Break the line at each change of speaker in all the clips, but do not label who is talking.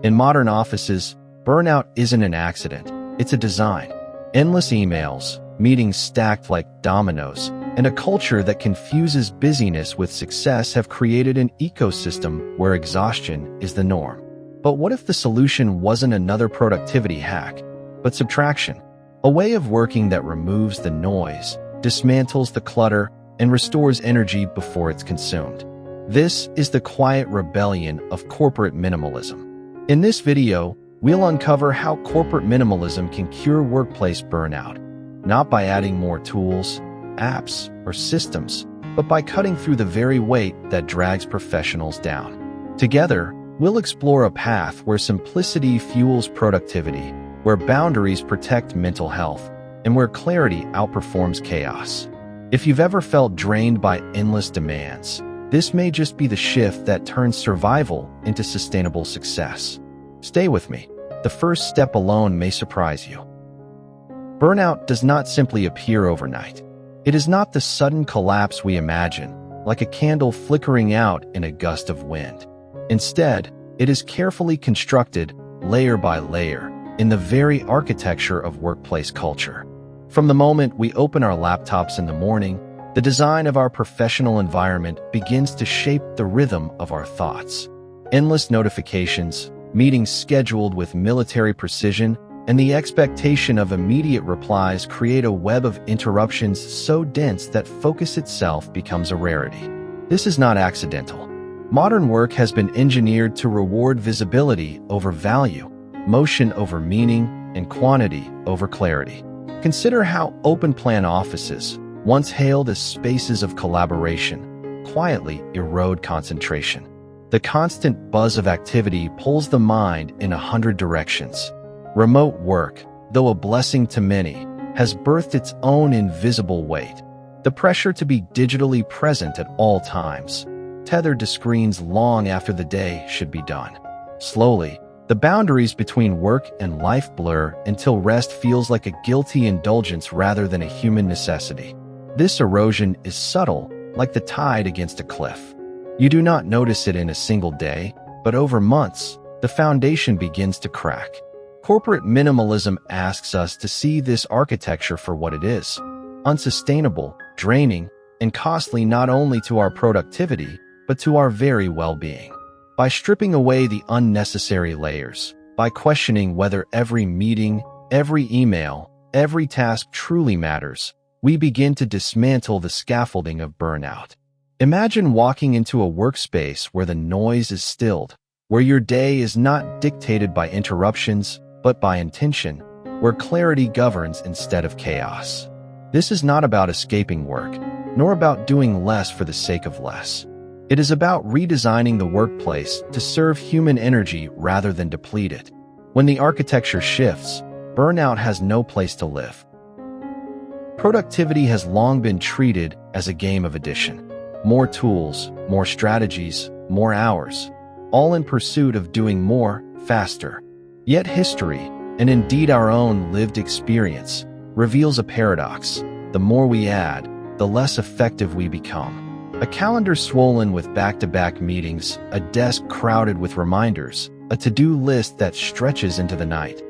In modern offices, burnout isn't an accident, it's a design. Endless emails, meetings stacked like dominoes, and a culture that confuses busyness with success have created an ecosystem where exhaustion is the norm. But what if the solution wasn't another productivity hack, but subtraction? A way of working that removes the noise, dismantles the clutter, and restores energy before it's consumed. This is the quiet rebellion of corporate minimalism. In this video, we'll uncover how corporate minimalism can cure workplace burnout, not by adding more tools, apps, or systems, but by cutting through the very weight that drags professionals down. Together, we'll explore a path where simplicity fuels productivity, where boundaries protect mental health, and where clarity outperforms chaos. If you've ever felt drained by endless demands, this may just be the shift that turns survival into sustainable success. Stay with me. The first step alone may surprise you. Burnout does not simply appear overnight. It is not the sudden collapse we imagine, like a candle flickering out in a gust of wind. Instead, it is carefully constructed, layer by layer, in the very architecture of workplace culture. From the moment we open our laptops in the morning, the design of our professional environment begins to shape the rhythm of our thoughts. Endless notifications, meetings scheduled with military precision, and the expectation of immediate replies create a web of interruptions so dense that focus itself becomes a rarity. This is not accidental. Modern work has been engineered to reward visibility over value, motion over meaning, and quantity over clarity. Consider how open-plan offices, once hailed as spaces of collaboration, quietly erode concentration. The constant buzz of activity pulls the mind in 100 directions. Remote work, though a blessing to many, has birthed its own invisible weight. The pressure to be digitally present at all times, tethered to screens long after the day should be done. Slowly, the boundaries between work and life blur until rest feels like a guilty indulgence rather than a human necessity. This erosion is subtle, like the tide against a cliff. You do not notice it in a single day, but over months, the foundation begins to crack. Corporate minimalism asks us to see this architecture for what it is: unsustainable, draining, and costly not only to our productivity, but to our very well-being. By stripping away the unnecessary layers, by questioning whether every meeting, every email, every task truly matters, we begin to dismantle the scaffolding of burnout. Imagine walking into a workspace where the noise is stilled, where your day is not dictated by interruptions, but by intention, where clarity governs instead of chaos. This is not about escaping work, nor about doing less for the sake of less. It is about redesigning the workplace to serve human energy rather than deplete it. When the architecture shifts, burnout has no place to live. Productivity has long been treated as a game of addition. More tools, more strategies, more hours, all in pursuit of doing more, faster. Yet history, and indeed our own lived experience, reveals a paradox. The more we add, the less effective we become. A calendar swollen with back-to-back meetings, a desk crowded with reminders, a to-do list that stretches into the night.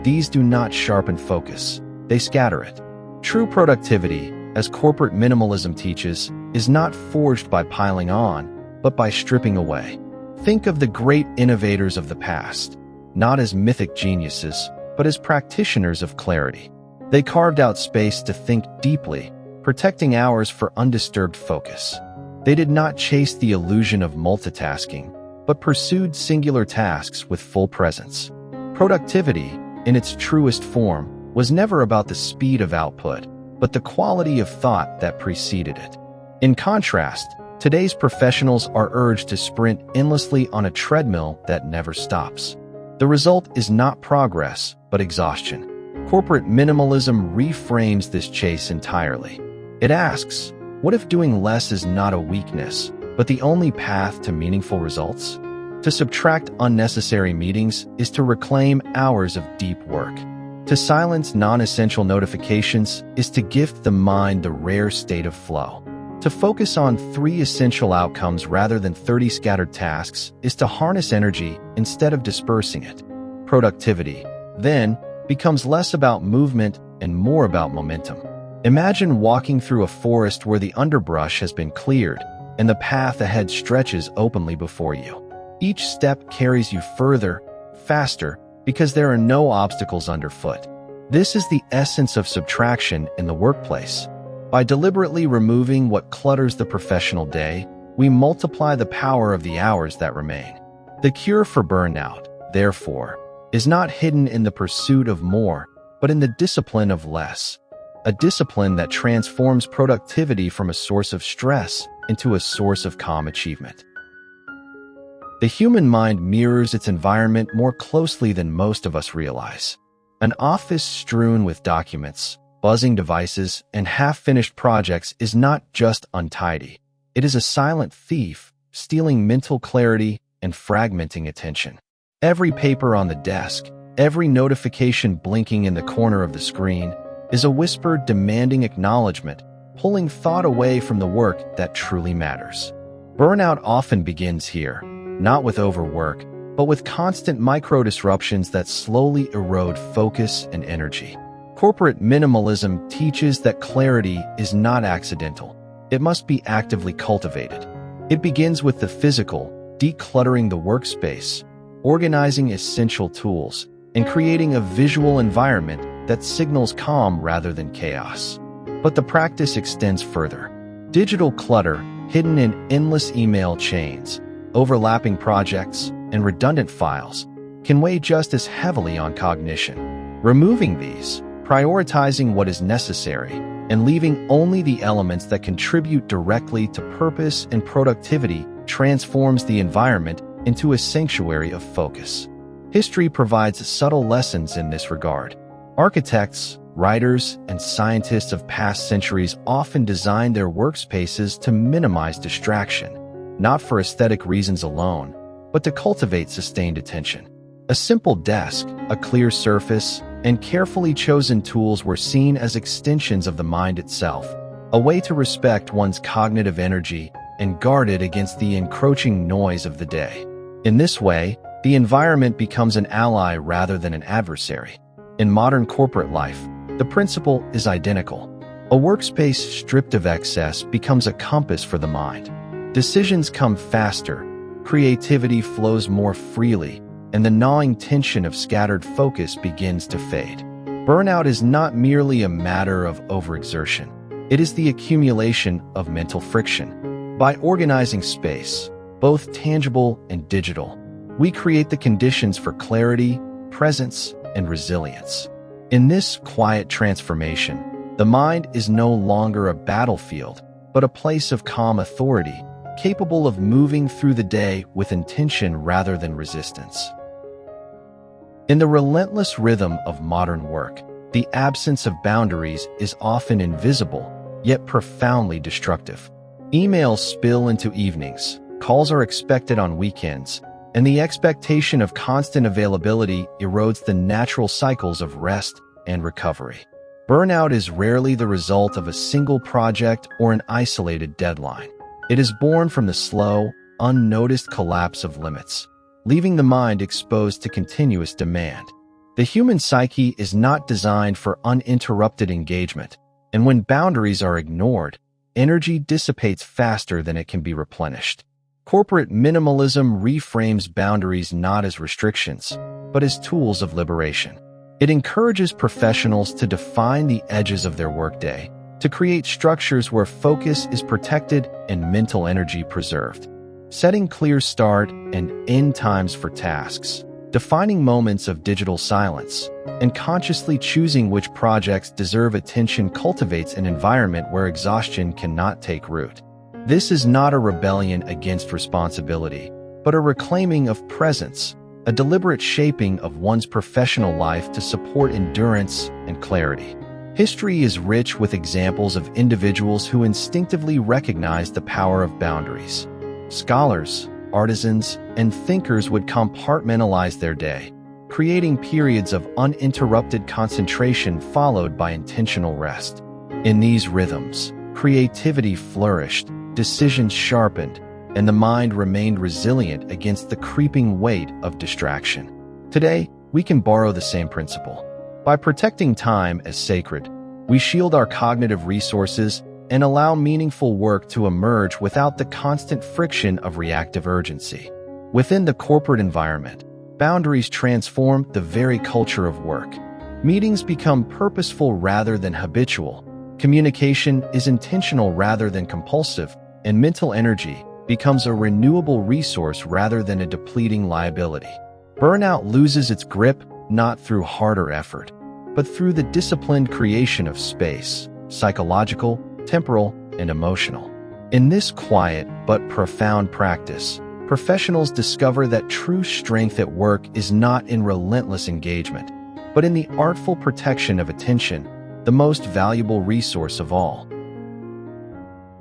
These do not sharpen focus, they scatter it. True productivity, as corporate minimalism teaches, is not forged by piling on, but by stripping away. Think of the great innovators of the past, not as mythic geniuses, but as practitioners of clarity. They carved out space to think deeply, protecting hours for undisturbed focus. They did not chase the illusion of multitasking, but pursued singular tasks with full presence. Productivity, in its truest form, was never about the speed of output, but the quality of thought that preceded it. In contrast, today's professionals are urged to sprint endlessly on a treadmill that never stops. The result is not progress, but exhaustion. Corporate minimalism reframes this chase entirely. It asks, what if doing less is not a weakness, but the only path to meaningful results? To subtract unnecessary meetings is to reclaim hours of deep work. To silence non-essential notifications is to gift the mind the rare state of flow. To focus on 3 essential outcomes rather than 30 scattered tasks is to harness energy instead of dispersing it. Productivity, then, becomes less about movement and more about momentum. Imagine walking through a forest where the underbrush has been cleared and the path ahead stretches openly before you. Each step carries you further, faster, because there are no obstacles underfoot. This is the essence of subtraction in the workplace. By deliberately removing what clutters the professional day, we multiply the power of the hours that remain. The cure for burnout, therefore, is not hidden in the pursuit of more, but in the discipline of less. A discipline that transforms productivity from a source of stress into a source of calm achievement. The human mind mirrors its environment more closely than most of us realize. An office strewn with documents, buzzing devices, and half-finished projects is not just untidy. It is a silent thief, stealing mental clarity and fragmenting attention. Every paper on the desk, every notification blinking in the corner of the screen, is a whisper demanding acknowledgement, pulling thought away from the work that truly matters. Burnout often begins here, not with overwork, but with constant micro-disruptions that slowly erode focus and energy. Corporate minimalism teaches that clarity is not accidental. It must be actively cultivated. It begins with the physical, decluttering the workspace, organizing essential tools, and creating a visual environment that signals calm rather than chaos. But the practice extends further. Digital clutter, hidden in endless email chains, overlapping projects, and redundant files, can weigh just as heavily on cognition. Removing these, prioritizing what is necessary, and leaving only the elements that contribute directly to purpose and productivity transforms the environment into a sanctuary of focus. History provides subtle lessons in this regard. Architects, writers, and scientists of past centuries often designed their workspaces to minimize distraction, not for aesthetic reasons alone, but to cultivate sustained attention. A simple desk, a clear surface, and carefully chosen tools were seen as extensions of the mind itself, a way to respect one's cognitive energy and guard it against the encroaching noise of the day. In this way, the environment becomes an ally rather than an adversary. In modern corporate life, the principle is identical. A workspace stripped of excess becomes a compass for the mind. Decisions come faster, creativity flows more freely, and the gnawing tension of scattered focus begins to fade. Burnout is not merely a matter of overexertion. It is the accumulation of mental friction. By organizing space, both tangible and digital, we create the conditions for clarity, presence, and resilience. In this quiet transformation, the mind is no longer a battlefield, but a place of calm authority, capable of moving through the day with intention rather than resistance. In the relentless rhythm of modern work, the absence of boundaries is often invisible, yet profoundly destructive. Emails spill into evenings, calls are expected on weekends, and the expectation of constant availability erodes the natural cycles of rest and recovery. Burnout is rarely the result of a single project or an isolated deadline. It is born from the slow, unnoticed collapse of limits, leaving the mind exposed to continuous demand. The human psyche is not designed for uninterrupted engagement, and when boundaries are ignored, energy dissipates faster than it can be replenished. Corporate minimalism reframes boundaries not as restrictions, but as tools of liberation. It encourages professionals to define the edges of their workday, to create structures where focus is protected and mental energy preserved. Setting clear start and end times for tasks, defining moments of digital silence, and consciously choosing which projects deserve attention cultivates an environment where exhaustion cannot take root. This is not a rebellion against responsibility, but a reclaiming of presence, a deliberate shaping of one's professional life to support endurance and clarity. History is rich with examples of individuals who instinctively recognized the power of boundaries. Scholars, artisans, and thinkers would compartmentalize their day, creating periods of uninterrupted concentration followed by intentional rest. In these rhythms, creativity flourished, decisions sharpened, and the mind remained resilient against the creeping weight of distraction. Today, we can borrow the same principle. By protecting time as sacred, we shield our cognitive resources and allow meaningful work to emerge without the constant friction of reactive urgency. Within the corporate environment, boundaries transform the very culture of work. Meetings become purposeful rather than habitual. Communication is intentional rather than compulsive, and mental energy becomes a renewable resource rather than a depleting liability. Burnout loses its grip not through harder effort, but through the disciplined creation of space, psychological, temporal, and emotional. In this quiet but profound practice, professionals discover that true strength at work is not in relentless engagement, but in the artful protection of attention, the most valuable resource of all.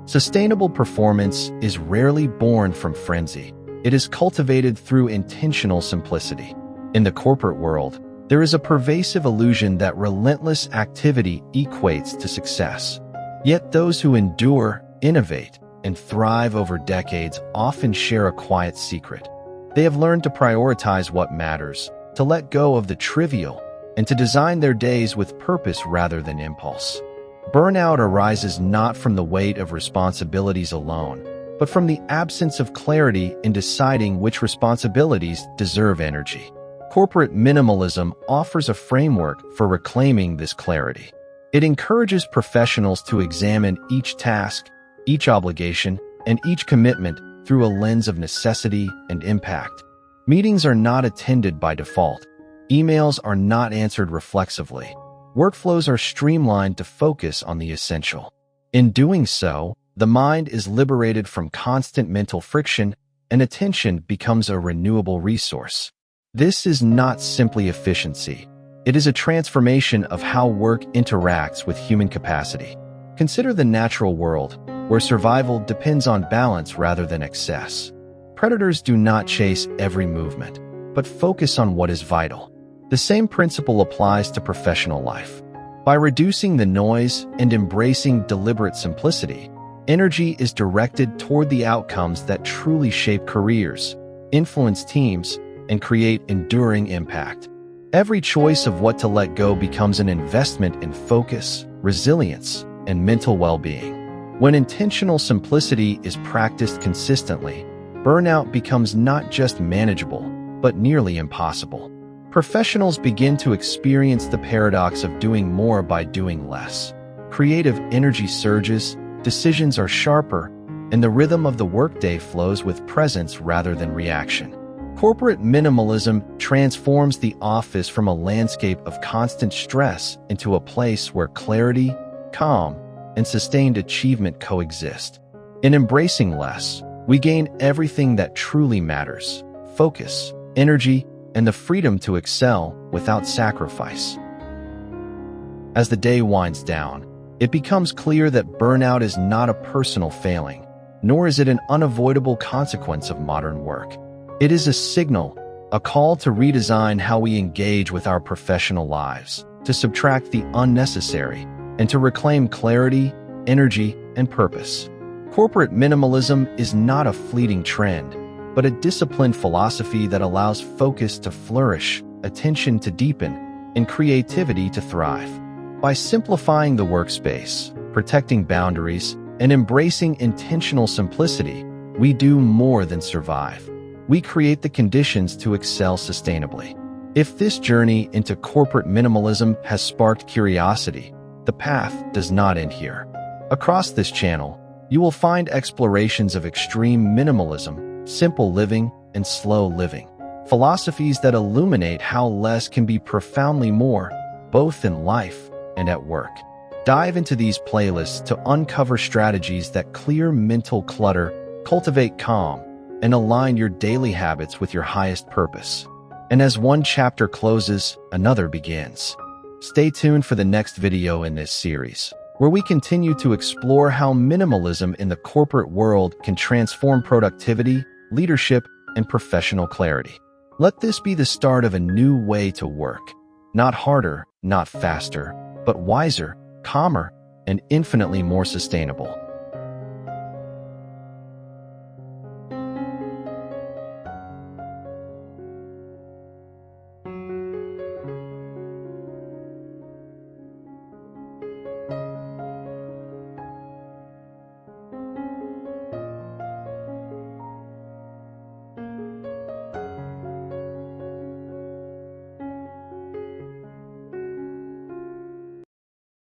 Sustainable performance is rarely born from frenzy. It is cultivated through intentional simplicity. In the corporate world, there is a pervasive illusion that relentless activity equates to success. Yet those who endure, innovate, and thrive over decades often share a quiet secret. They have learned to prioritize what matters, to let go of the trivial, and to design their days with purpose rather than impulse. Burnout arises not from the weight of responsibilities alone, but from the absence of clarity in deciding which responsibilities deserve energy. Corporate minimalism offers a framework for reclaiming this clarity. It encourages professionals to examine each task, each obligation, and each commitment through a lens of necessity and impact. Meetings are not attended by default. Emails are not answered reflexively. Workflows are streamlined to focus on the essential. In doing so, the mind is liberated from constant mental friction, and attention becomes a renewable resource. This is not simply efficiency. It is a transformation of how work interacts with human capacity. Consider the natural world, where survival depends on balance rather than excess. Predators do not chase every movement, but focus on what is vital. The same principle applies to professional life. By reducing the noise and embracing deliberate simplicity, energy is directed toward the outcomes that truly shape careers, influence teams, and create enduring impact. Every choice of what to let go becomes an investment in focus, resilience, and mental well-being. When intentional simplicity is practiced consistently, burnout becomes not just manageable, but nearly impossible. Professionals begin to experience the paradox of doing more by doing less. Creative energy surges, decisions are sharper, and the rhythm of the workday flows with presence rather than reaction. Corporate minimalism transforms the office from a landscape of constant stress into a place where clarity, calm, and sustained achievement coexist. In embracing less, we gain everything that truly matters: focus, energy, and the freedom to excel without sacrifice. As the day winds down, it becomes clear that burnout is not a personal failing, nor is it an unavoidable consequence of modern work. It is a signal, a call to redesign how we engage with our professional lives, to subtract the unnecessary, and to reclaim clarity, energy, and purpose. Corporate minimalism is not a fleeting trend, but a disciplined philosophy that allows focus to flourish, attention to deepen, and creativity to thrive. By simplifying the workspace, protecting boundaries, and embracing intentional simplicity, we do more than survive. We create the conditions to excel sustainably. If this journey into corporate minimalism has sparked curiosity, the path does not end here. Across this channel, you will find explorations of extreme minimalism, simple living, and slow living. Philosophies that illuminate how less can be profoundly more, both in life and at work. Dive into these playlists to uncover strategies that clear mental clutter, cultivate calm, and align your daily habits with your highest purpose. And as one chapter closes, another begins. Stay tuned for the next video in this series, where we continue to explore how minimalism in the corporate world can transform productivity, leadership, and professional clarity. Let this be the start of a new way to work. Not harder, not faster, but wiser, calmer, and infinitely more sustainable.